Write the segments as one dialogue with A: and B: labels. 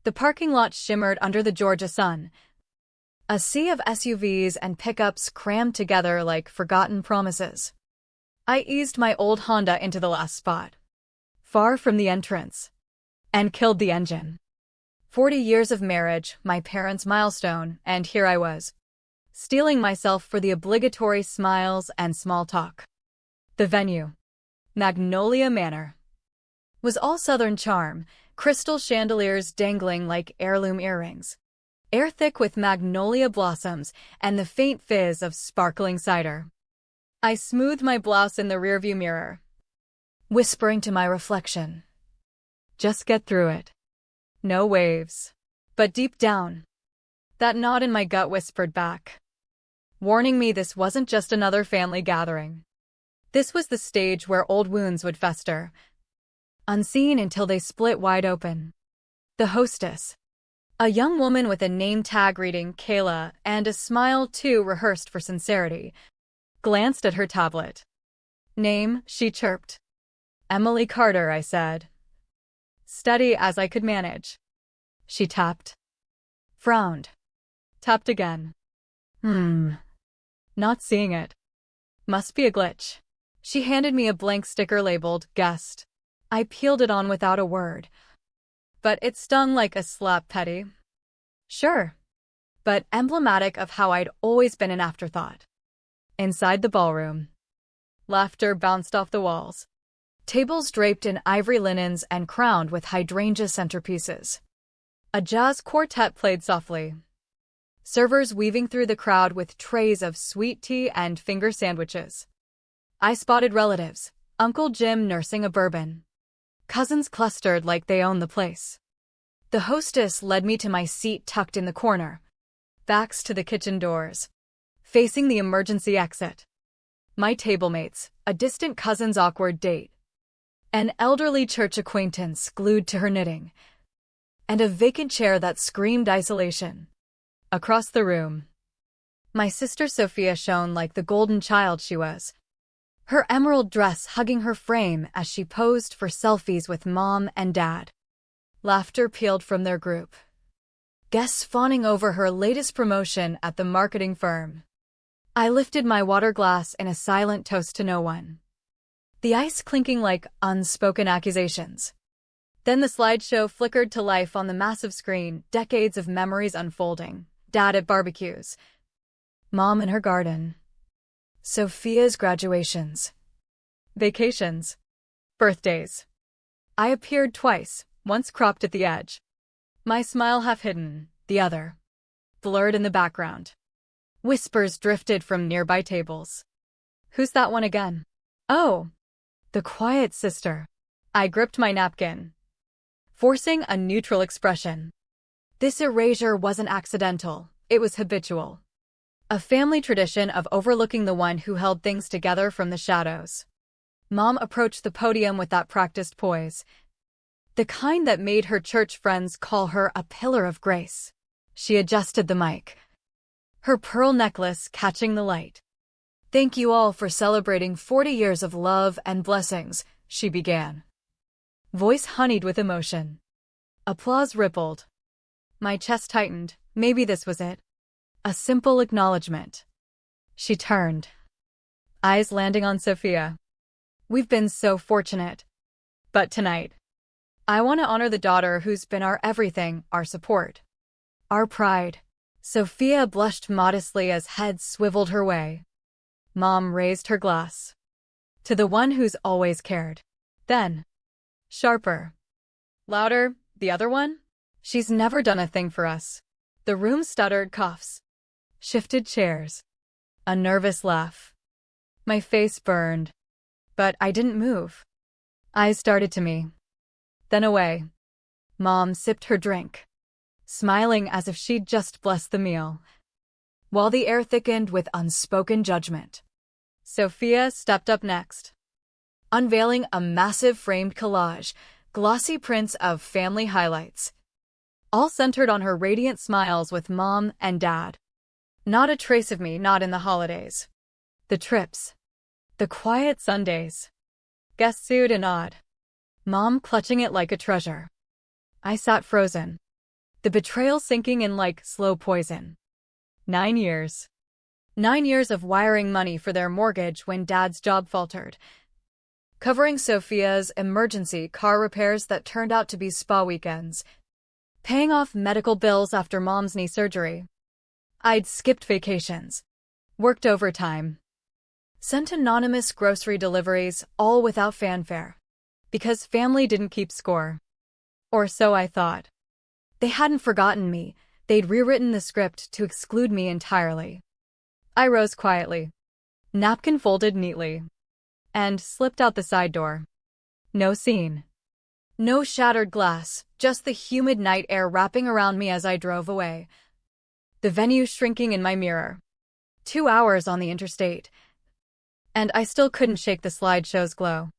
A: The parking lot shimmered under the Georgia sun. A sea of SUVs and pickups crammed together like forgotten promises. I eased my old Honda into the last spot, far from the entrance, and killed the engine. 40 years of marriage, my parents' milestone, and here I was, steeling myself for the obligatory smiles and small talk. The venue, Magnolia Manor, was all Southern charm, crystal chandeliers dangling like heirloom earrings, air thick with magnolia blossoms and the faint fizz of sparkling cider. I smoothed my blouse in the rearview mirror, whispering to my reflection, "Just get through it. No waves." But deep down, that nod in my gut whispered back, warning me this wasn't just another family gathering. This was the stage where old wounds would fester, unseen until they split wide open. The hostess, a young woman with a name tag reading Kayla and a smile too rehearsed for sincerity, glanced at her tablet. "Name," she chirped. "Emily Carter," I said, steady as I could manage. She tapped, frowned, tapped again. Not seeing it. Must be a glitch. She handed me a blank sticker labeled "Guest." I peeled it on without a word, but it stung like a slap petty. Sure, but emblematic of how I'd always been an afterthought. Inside the ballroom, laughter bounced off the walls. Tables draped in ivory linens and crowned with hydrangea centerpieces. A jazz quartet played softly, servers weaving through the crowd with trays of sweet tea and finger sandwiches. I spotted relatives, Uncle Jim nursing a bourbon. Cousins clustered like they owned the place. The hostess led me to my seat tucked in the corner, backs to the kitchen doors, facing the emergency exit. My tablemates, a distant cousin's awkward date, an elderly church acquaintance glued to her knitting, and a vacant chair that screamed isolation. Across the room, my sister Sophia shone like the golden child she was, her emerald dress hugging her frame as she posed for selfies with Mom and Dad. Laughter pealed from their group, guests fawning over her latest promotion at the marketing firm. I lifted my water glass in a silent toast to no one, the ice clinking like unspoken accusations. Then the slideshow flickered to life on the massive screen, decades of memories unfolding. Dad at barbecues, Mom in her garden, Sophia's graduations, vacations, birthdays. I appeared twice, once cropped at the edge, my smile half hidden, the other blurred in the background. Whispers drifted from nearby tables. "Who's that one again?" "Oh, the quiet sister." I gripped my napkin, forcing a neutral expression. This erasure wasn't accidental, it was habitual. A family tradition of overlooking the one who held things together from the shadows. Mom approached the podium with that practiced poise, the kind that made her church friends call her a pillar of grace. She adjusted the mic, her pearl necklace catching the light. "Thank you all for celebrating 40 years of love and blessings," she began, voice honeyed with emotion. Applause rippled. My chest tightened. Maybe this was it. A simple acknowledgement. She turned, eyes landing on Sophia. "We've been so fortunate. But tonight, I want to honor the daughter who's been our everything, our support, our pride." Sophia blushed modestly as head swiveled her way. Mom raised her glass. "To the one who's always cared." Then, sharper, louder, "The other one? She's never done a thing for us." The room stuttered coughs, shifted chairs, a nervous laugh. My face burned, but I didn't move. Eyes darted to me, then away. Mom sipped her drink, smiling as if she'd just blessed the meal, while the air thickened with unspoken judgment. Sophia stepped up next, unveiling a massive framed collage, glossy prints of family highlights, all centered on her radiant smiles with Mom and Dad. Not a trace of me, not in the holidays. The trips, the quiet Sundays. Guests sued and awed, Mom clutching it like a treasure. I sat frozen, The betrayal sinking in like slow poison. 9 years. 9 years of wiring money for their mortgage when Dad's job faltered. Covering Sophia's emergency car repairs that turned out to be spa weekends. Paying off medical bills after Mom's knee surgery. I'd skipped vacations. Worked overtime. Sent anonymous grocery deliveries, all without fanfare. Because family didn't keep score. Or so I thought. They hadn't forgotten me. They'd rewritten the script to exclude me entirely. I rose quietly. Napkin folded neatly. And slipped out the side door. No scene. No shattered glass, just the humid night air wrapping around me as I drove away. The venue shrinking in my mirror. 2 hours on the interstate. And I still couldn't shake the slideshow's glow.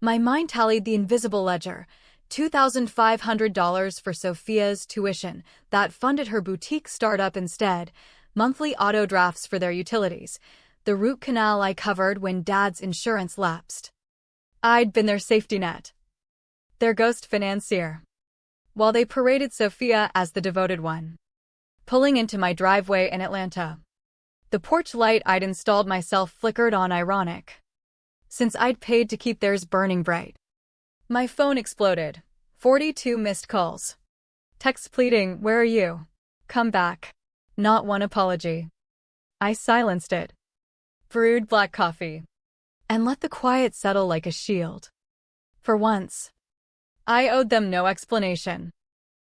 A: My mind tallied the invisible ledger. $2,500 for Sophia's tuition that funded her boutique startup instead, monthly auto drafts for their utilities, the root canal I covered when Dad's insurance lapsed. I'd been their safety net. Their ghost financier. While they paraded Sophia as the devoted one. Pulling into my driveway in Atlanta. The porch light I'd installed myself flickered on ironic. Since I'd paid to keep theirs burning bright. My phone exploded. 42 missed calls. Texts pleading, "Where are you? Come back." Not one apology. I silenced it. Brewed black coffee. And let the quiet settle like a shield. For once. I owed them no explanation.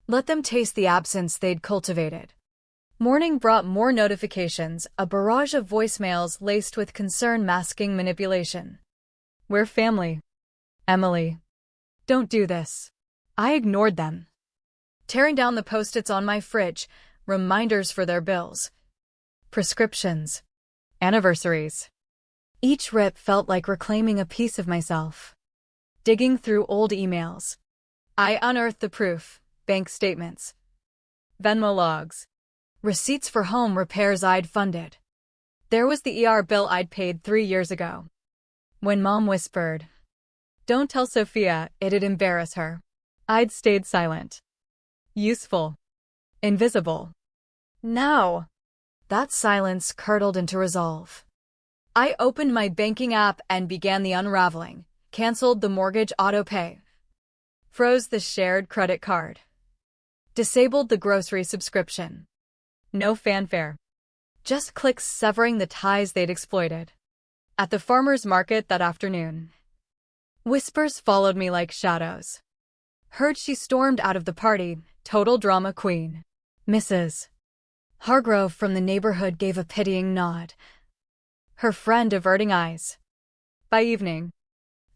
A: Let them taste the absence they'd cultivated. Morning brought more notifications, a barrage of voicemails laced with concern masking manipulation. We're family. Emily. Don't do this. I ignored them. Tearing down the post-its on my fridge, reminders for their bills. Prescriptions. Anniversaries. Each rip felt like reclaiming a piece of myself. Digging through old emails. I unearthed the proof, bank statements. Venmo logs. Receipts for home repairs I'd funded. There was the ER bill I'd paid 3 years ago. When Mom whispered, "Don't tell Sophia, it'd embarrass her," I'd stayed silent. Useful. Invisible. Now, that silence curdled into resolve. I opened my banking app and began the unraveling, canceled the mortgage auto-pay, froze the shared credit card, disabled the grocery subscription. No fanfare. Just clicks severing the ties they'd exploited. At the farmer's market that afternoon. Whispers followed me like shadows. Heard she stormed out of the party, total drama queen. Mrs. Hargrove from the neighborhood gave a pitying nod. Her friend averting eyes. By evening,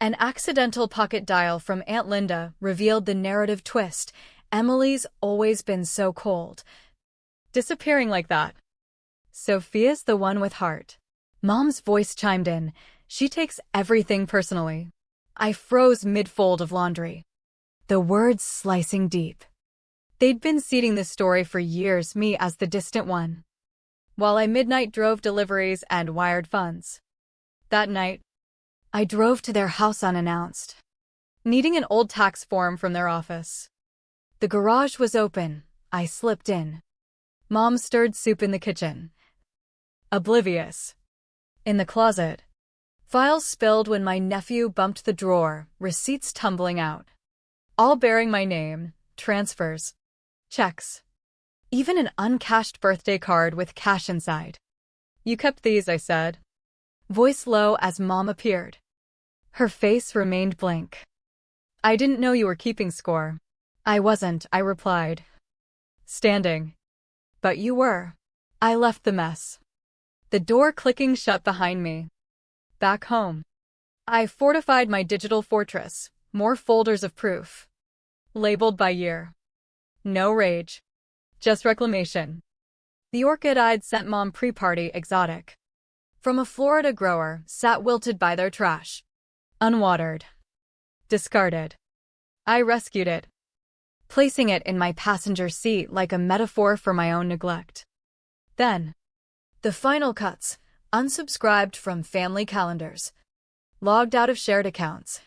A: an accidental pocket dial from Aunt Linda revealed the narrative twist. Emily's always been so cold. Disappearing like that. Sophia's the one with heart. Mom's voice chimed in. She takes everything personally. I froze mid-fold of laundry. The words slicing deep. They'd been seeding this story for years, me as the distant one. While I midnight drove deliveries and wired funds. That night, I drove to their house unannounced, needing an old tax form from their office. The garage was open. I slipped in. Mom stirred soup in the kitchen. Oblivious. In the closet. Files spilled when my nephew bumped the drawer, receipts tumbling out. All bearing my name, transfers, checks. Even an uncashed birthday card with cash inside. "You kept these," I said. Voice low as Mom appeared. Her face remained blank. "I didn't know you were keeping score." "I wasn't," I replied. Standing. "But you were." I left the mess. The door clicking shut behind me. Back home. I fortified my digital fortress, more folders of proof. Labeled by year. No rage. Just reclamation. The orchid I'd sent Mom pre-party exotic. From a Florida grower, sat wilted by their trash. Unwatered. Discarded. I rescued it. Placing it in my passenger seat like a metaphor for my own neglect. Then, the final cuts, unsubscribed from family calendars. Logged out of shared accounts.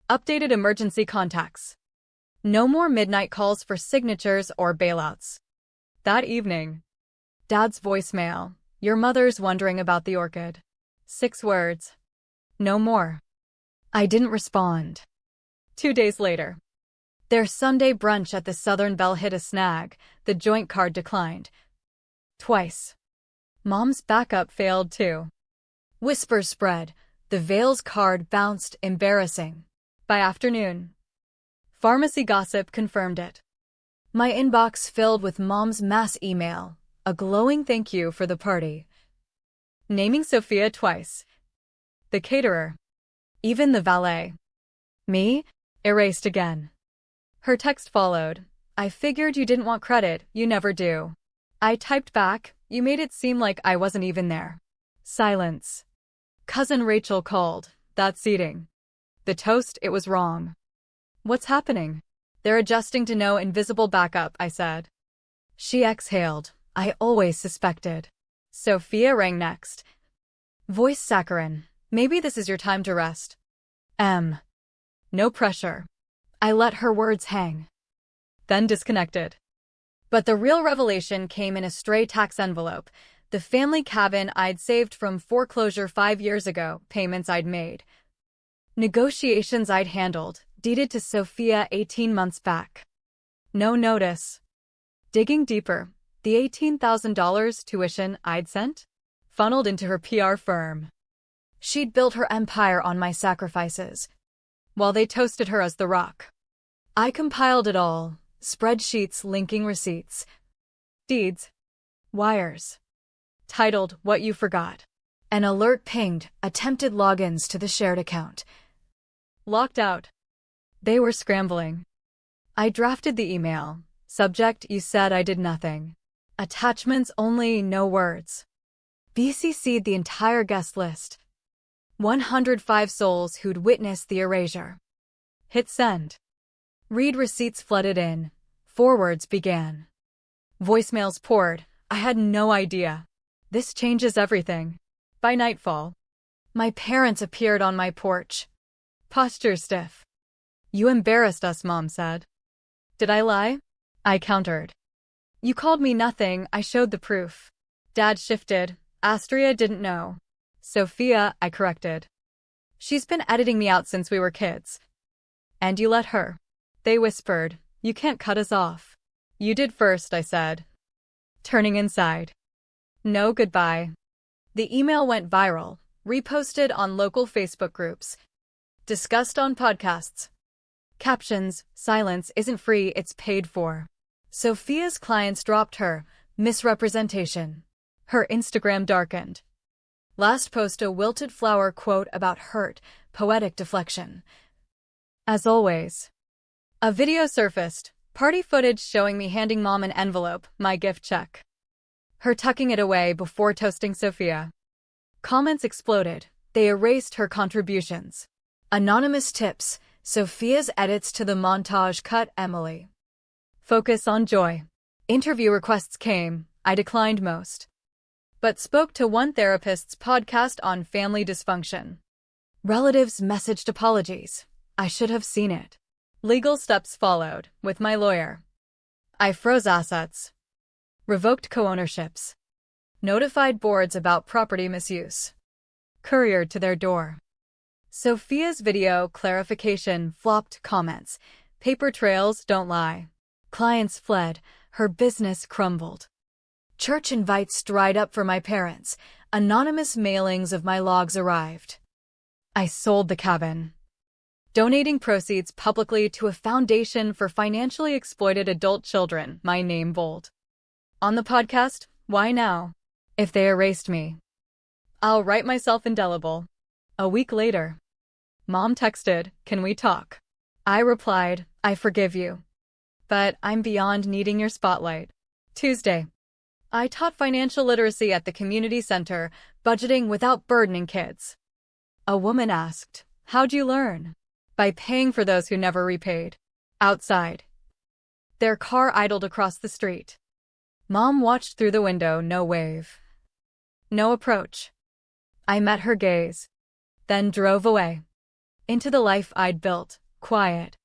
A: Updated emergency contacts. No more midnight calls for signatures or bailouts. That evening, Dad's voicemail. Your mother's wondering about the orchid. 6 words. No more. I didn't respond. 2 days later, their Sunday brunch at the Southern Belle hit a snag. The joint card declined. Twice. Mom's backup failed too. Whispers spread. The Vales card bounced, embarrassing. By afternoon, pharmacy gossip confirmed it. My inbox filled with Mom's mass email, a glowing thank you for the party. Naming Sophia twice. The caterer. Even the valet. Me? Erased again. Her text followed. I figured you didn't want credit, you never do. I typed back, you made it seem like I wasn't even there. Silence. Cousin Rachel called. That seating. The toast, it was wrong. What's happening? They're adjusting to no invisible backup, I said. She exhaled. I always suspected. Sophia rang next. Voice saccharine. Maybe this is your time to rest. No pressure. I let her words hang. Then disconnected. But the real revelation came in a stray tax envelope. The family cabin I'd saved from foreclosure 5 years ago, payments I'd made. Negotiations I'd handled, deeded to Sophia 18 months back. No notice. Digging deeper, the $18,000 tuition I'd sent? Funneled into her PR firm. She'd built her empire on my sacrifices, while they toasted her as the rock. I compiled it all, spreadsheets linking receipts, deeds, wires. Titled, What You Forgot. An alert pinged, attempted logins to the shared account. Locked out. They were scrambling. I drafted the email. Subject, you said I did nothing. Attachments only, no words. BCC'd the entire guest list. 105 souls who'd witnessed the erasure. Hit send. Read receipts flooded in. Forwards began. Voicemails poured. I had no idea. This changes everything. By nightfall, my parents appeared on my porch. Posture stiff. You embarrassed us, Mom said. Did I lie? I countered. You called me nothing, I showed the proof. Dad shifted. Astria didn't know. Sophia, I corrected. She's been editing me out since we were kids. And you let her. They whispered. You can't cut us off. You did first, I said. Turning inside. No goodbye. The email went viral, reposted on local Facebook groups, discussed on podcasts. Captions, silence isn't free, it's paid for. Sophia's clients dropped her, misrepresentation. Her Instagram darkened. Last post a wilted flower quote about hurt, poetic deflection. As always. A video surfaced, party footage showing me handing Mom an envelope, my gift check. Her tucking it away before toasting Sophia. Comments exploded. They erased her contributions. Anonymous tips. Sophia's edits to the montage cut Emily. Focus on joy. Interview requests came. I declined most. But spoke to one therapist's podcast on family dysfunction. Relatives messaged apologies. I should have seen it. Legal steps followed, with my lawyer. I froze assets. Revoked co-ownerships. Notified boards about property misuse. Couriered to their door. Sophia's video clarification flopped comments. Paper trails don't lie. Clients fled. Her business crumbled. Church invites dried up for my parents. Anonymous mailings of my logs arrived. I sold the cabin. Donating proceeds publicly to a foundation for financially exploited adult children, my name bold. On the podcast, why now? If they erased me, I'll write myself indelible. A week later, Mom texted, can we talk? I replied, I forgive you. But I'm beyond needing your spotlight. Tuesday. I taught financial literacy at the community center, budgeting without burdening kids. A woman asked, how'd you learn? By paying for those who never repaid. Outside. Their car idled across the street. Mom watched through the window, no wave. No approach. I met her gaze. Then drove away. Into the life I'd built, quiet.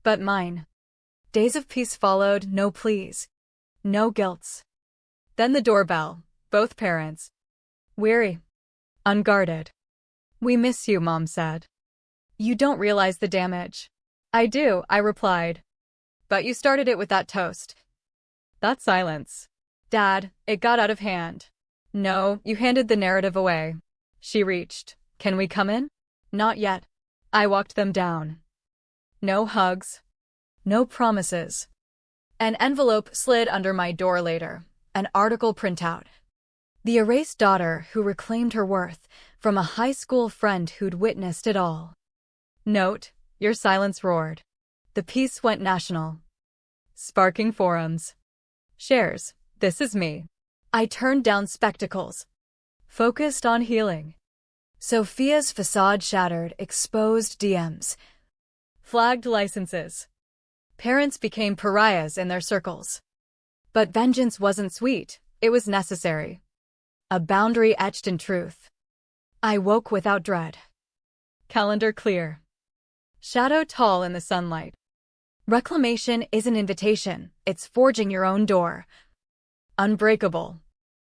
A: But mine. Days of peace followed, no pleas, no guilts. Then the doorbell, both parents. Weary. Unguarded. We miss you, Mom said. You don't realize the damage. I do, I replied. But you started it with that toast. That silence. Dad, it got out of hand. No, you handed the narrative away. She reached. Can we come in? Not yet. I walked them down. No hugs. No promises. An envelope slid under my door later. An article printout. The erased daughter who reclaimed her worth from a high school friend who'd witnessed it all. Note, your silence roared. The piece went national. Sparking forums. Shares. This is me. I turned down spectacles. Focused on healing. Sophia's facade shattered, exposed DMs. Flagged licenses. Parents became pariahs in their circles. But vengeance wasn't sweet, it was necessary. A boundary etched in truth. I woke without dread. Calendar clear. Shadow tall in the sunlight. Reclamation is an invitation, it's forging your own door. Unbreakable,